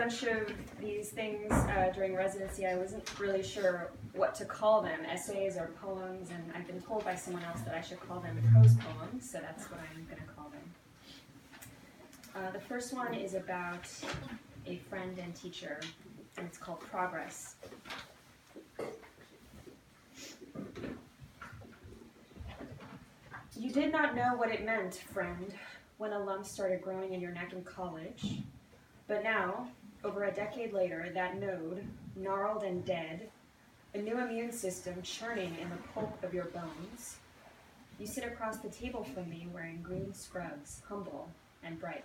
bunch of these things during residency. I wasn't really sure what to call them, essays or poems, and I've been told by someone else that I should call them prose poems, so that's what I'm going to call them. The first one is about a friend and teacher, and it's called Progress. You did not know what it meant, friend, when a lump started growing in your neck in college. But now, over a decade later, that node, gnarled and dead, a new immune system churning in the pulp of your bones, you sit across the table from me wearing green scrubs, humble and bright.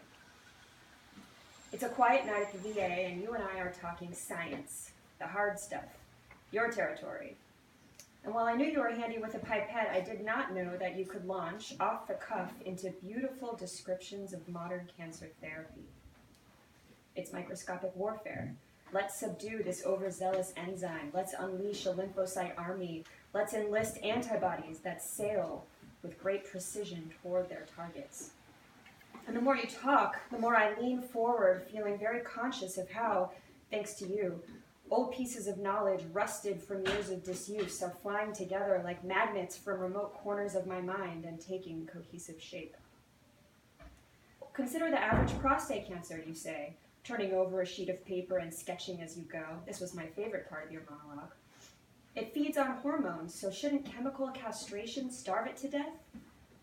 It's a quiet night at the VA, and you and I are talking science, the hard stuff, your territory. And while I knew you were handy with a pipette, I did not know that you could launch off the cuff into beautiful descriptions of modern cancer therapy. It's microscopic warfare. Let's subdue this overzealous enzyme. Let's unleash a lymphocyte army. Let's enlist antibodies that sail with great precision toward their targets. And the more you talk, the more I lean forward, feeling very conscious of how, thanks to you, old pieces of knowledge rusted from years of disuse are flying together like magnets from remote corners of my mind and taking cohesive shape. Consider the average prostate cancer, you say, turning over a sheet of paper and sketching as you go. This was my favorite part of your monologue. It feeds on hormones, so shouldn't chemical castration starve it to death?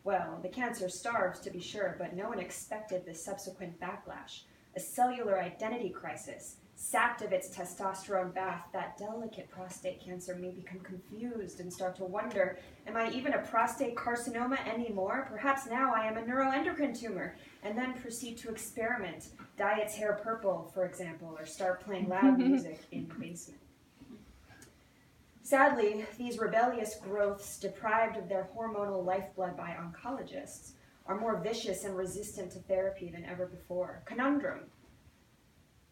Well, the cancer starves, to be sure, but no one expected the subsequent backlash, a cellular identity crisis. Sapped of its testosterone bath, that delicate prostate cancer may become confused and start to wonder, am I even a prostate carcinoma anymore? Perhaps now I am a neuroendocrine tumor, and then proceed to experiment, dye its hair purple, for example, or start playing loud music in the basement. Sadly, these rebellious growths, deprived of their hormonal lifeblood by oncologists, are more vicious and resistant to therapy than ever before. Conundrum.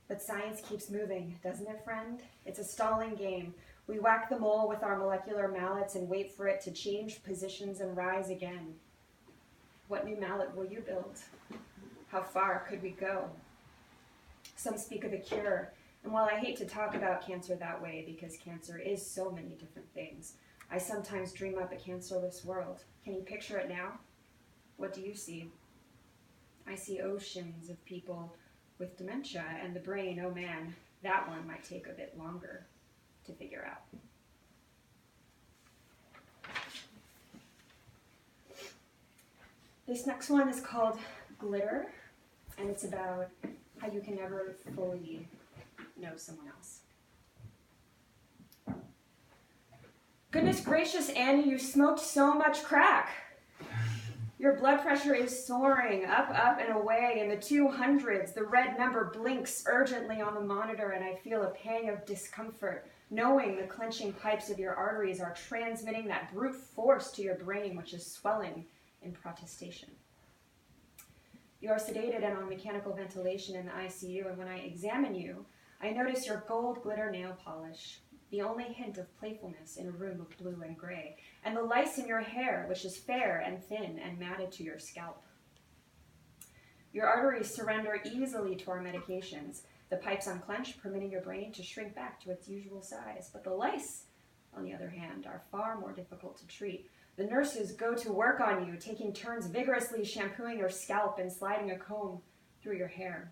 But science keeps moving, doesn't it, friend? It's a stalling game. We whack the mole with our molecular mallets and wait for it to change positions and rise again. What new mallet will you build? How far could we go? Some speak of a cure, and while I hate to talk about cancer that way because cancer is so many different things, I sometimes dream up a cancerless world. Can you picture it now? What do you see? I see oceans of people with dementia, and the brain, oh man, that one might take a bit longer to figure out. This next one is called Glitter, and it's about how you can never fully know someone else. Goodness gracious, Annie, you smoked so much crack. Your blood pressure is soaring, up, and away in the 200s. The red number blinks urgently on the monitor, and I feel a pang of discomfort, knowing the clenching pipes of your arteries are transmitting that brute force to your brain, which is swelling in protestation. You are sedated and on mechanical ventilation in the ICU, and when I examine you, I notice your gold glitter nail polish, the only hint of playfulness in a room of blue and gray, and the lice in your hair, which is fair and thin and matted to your scalp. Your arteries surrender easily to our medications, the pipes unclench, permitting your brain to shrink back to its usual size. But the lice, on the other hand, are far more difficult to treat. The nurses go to work on you, taking turns vigorously shampooing your scalp and sliding a comb through your hair.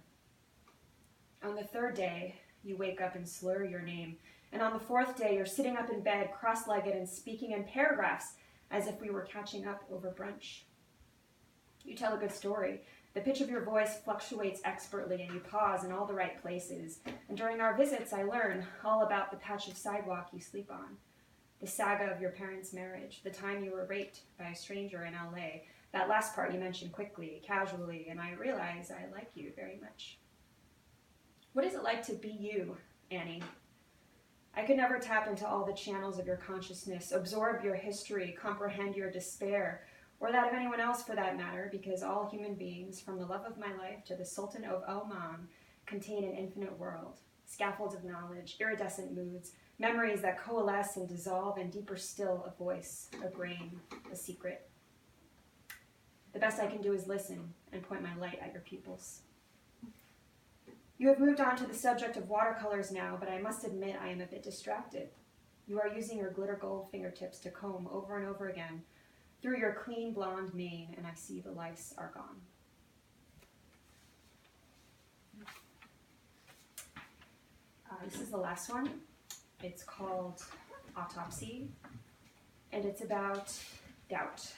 On the third day, you wake up and slur your name. And on the fourth day, you're sitting up in bed, cross-legged and speaking in paragraphs as if we were catching up over brunch. You tell a good story. The pitch of your voice fluctuates expertly, and you pause in all the right places. And during our visits, I learn all about the patch of sidewalk you sleep on, the saga of your parents' marriage, the time you were raped by a stranger in LA. That last part you mentioned quickly, casually, and I realize I like you very much. What is it like to be you, Annie? I could never tap into all the channels of your consciousness, absorb your history, comprehend your despair, or that of anyone else for that matter, because all human beings, from the love of my life to the Sultan of Oman, contain an infinite world, scaffolds of knowledge, iridescent moods, memories that coalesce and dissolve, and deeper still, a voice, a brain, a secret. The best I can do is listen and point my light at your pupils. You have moved on to the subject of watercolors now, but I must admit I am a bit distracted. You are using your glitter gold fingertips to comb over and over again through your clean blonde mane, and I see the lice are gone. This is the last one. It's called Autopsy, and it's about doubt.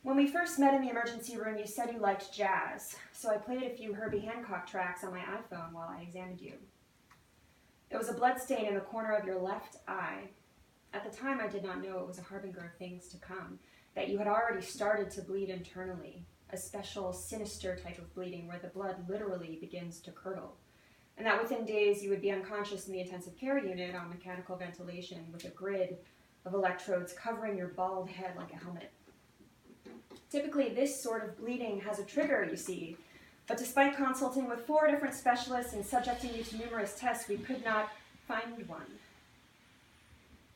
When we first met in the emergency room, you said you liked jazz, so I played a few Herbie Hancock tracks on my iPhone while I examined you. There was a blood stain in the corner of your left eye. At the time, I did not know it was a harbinger of things to come, that you had already started to bleed internally, a special, sinister type of bleeding where the blood literally begins to curdle, and that within days you would be unconscious in the intensive care unit on mechanical ventilation with a grid of electrodes covering your bald head like a helmet. Typically, this sort of bleeding has a trigger, you see, but despite consulting with 4 different specialists and subjecting you to numerous tests, we could not find one.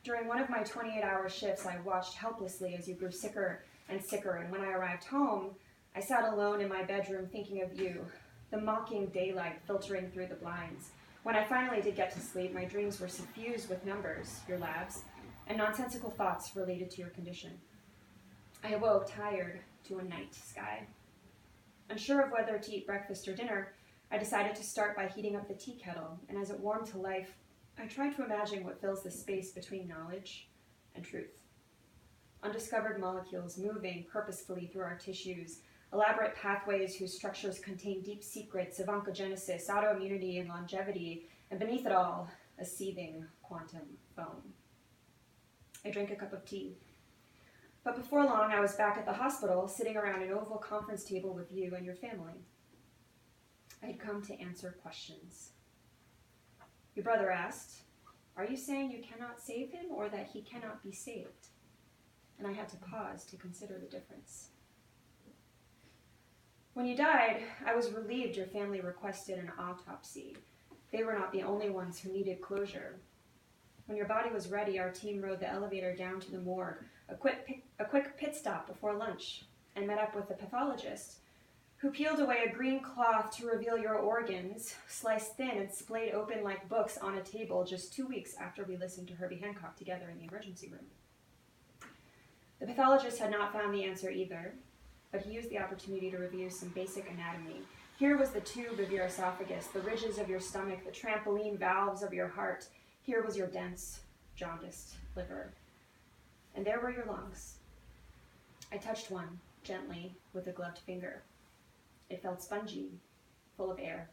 During one of my 28-hour shifts, I watched helplessly as you grew sicker and sicker, and when I arrived home, I sat alone in my bedroom thinking of you, the mocking daylight filtering through the blinds. When I finally did get to sleep, my dreams were suffused with numbers, your labs, and nonsensical thoughts related to your condition. I awoke tired to a night sky. Unsure of whether to eat breakfast or dinner, I decided to start by heating up the tea kettle, and as it warmed to life, I tried to imagine what fills the space between knowledge and truth. Undiscovered molecules moving purposefully through our tissues, elaborate pathways whose structures contain deep secrets of oncogenesis, autoimmunity, and longevity, and beneath it all, a seething quantum foam. I drank a cup of tea. But before long, I was back at the hospital, sitting around an oval conference table with you and your family. I had come to answer questions. Your brother asked, "Are you saying you cannot save him, or that he cannot be saved?" And I had to pause to consider the difference. When you died, I was relieved your family requested an autopsy. They were not the only ones who needed closure. When your body was ready, our team rode the elevator down to the morgue, a quick pit stop before lunch, and met up with the pathologist, who peeled away a green cloth to reveal your organs, sliced thin and splayed open like books on a table just 2 weeks after we listened to Herbie Hancock together in the emergency room. The pathologist had not found the answer either, but he used the opportunity to review some basic anatomy. Here was the tube of your esophagus, the ridges of your stomach, the trampoline valves of your heart. Here was your dense, jaundiced liver. And there were your lungs. I touched one, gently, with a gloved finger. It felt spongy, full of air.